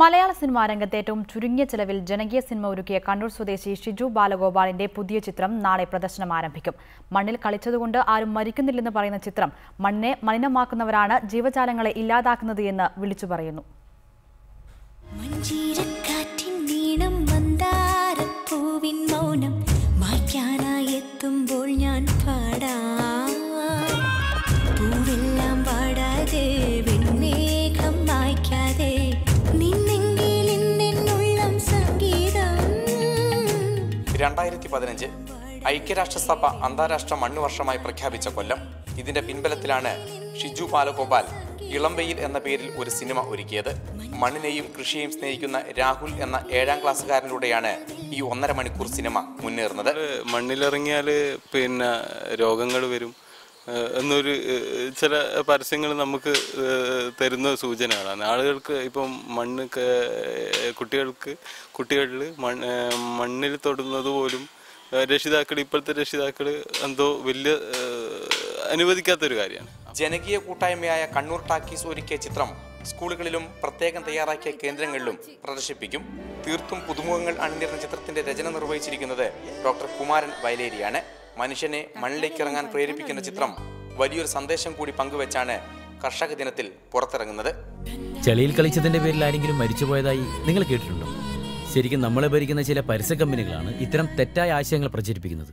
മലയാള cinema രംഗത്ത് ഏറ്റവും ചുരുങ്ങിയ ചെലവിൽ ജനകീയ സിനിമ ഒരുക്കിയ കണ്ണൂർ സ്വദേശി ഷിജു ബാലഗോപാലിന്റെ പുതിയ ചിത്രം നാളെ പ്രദർശനം ആരംഭിക്കും. മണ്ണിൽ കളിച്ചതുകൊണ്ട് ആരും മരിക്കുന്നില്ലെന്ന് പറയുന്ന ചിത്രം മണ്ണിനെ മലിനമാക്കുന്നവരാണ് ജീവജാലങ്ങളെ ഇല്ലാതാക്കുന്നത് എന്ന് വിളിച്ചു പറയുന്നു. ഐക്യരാഷ്ട്രസഭ അന്താരാഷ്ട്ര മണ്ണ് വർഷമായി പ്രഖ്യാപിച്ച കൊല്ലം. ഇതിന്റെ പിൻബലത്തിലാണ് ഷിജു ബാലഗോപാൽ ഇളംവെയിൽ എന്ന പേരിൽ ഒരു സിനിമ ഒരുക്കിയത്. മണ്ണിനെയും കൃഷിയെയും സ്നേഹിക്കുന്ന രാഹുൽ എന്ന 7ാം ക്ലാസ്സുകാരനിലൂടെയാണ് ഈ 1.5 മണിക്കൂർ സിനിമ മുന്നേറുന്നത്. മണ്ണിലിറങ്ങിയാൽ രോഗങ്ങൾ വരും എന്നൊരു ചില പരസ്യങ്ങൾ നമുക്ക് തരുന്ന സൂചനകളാണ്. ആളുകൾക്ക് ഇപ്പം കുട്ടികളിൽ മണ്ണിൽ തൊടുന്നത് പോലും ഇപ്പോഴത്തെ രക്ഷിതാക്കൾ എന്തോ വലിയ അനുവദിക്കാത്തൊരു കാര്യമാണ്. ജനകീയ കൂട്ടായ്മയായ കണ്ണൂർ ടാക്കീസ് ഒരുക്കിയ ചിത്രം സ്കൂളുകളിലും പ്രത്യേകം തയ്യാറാക്കിയ കേന്ദ്രങ്ങളിലും പ്രദർശിപ്പിക്കും. തീർത്തും പുതുമുഖങ്ങൾ അണിനിരുന്ന ചിത്രത്തിന്റെ രചന നിർവഹിച്ചിരിക്കുന്നത് ഡോക്ടർ കുമാരൻ വയലേരിയാണ്. മനുഷ്യനെ മണ്ണിലേക്ക് ഇറങ്ങാൻ പ്രേരിപ്പിക്കുന്ന ചിത്രം വലിയൊരു സന്ദേശം കൂടി പങ്കുവെച്ചാണ് കർഷക ദിനത്തിൽ പുറത്തിറങ്ങുന്നത്. ചെളിയിൽ കളിച്ചതിന്റെ പേരിൽ ആരെങ്കിലും മരിച്ചുപോയതായി നിങ്ങൾ കേട്ടിട്ടുണ്ടോ? ശരിക്കും നമ്മളെ ഭരിക്കുന്ന ചില പരസ്യ കമ്പനികളാണ് ഇത്തരം തെറ്റായ ആശയങ്ങൾ പ്രചരിപ്പിക്കുന്നത്.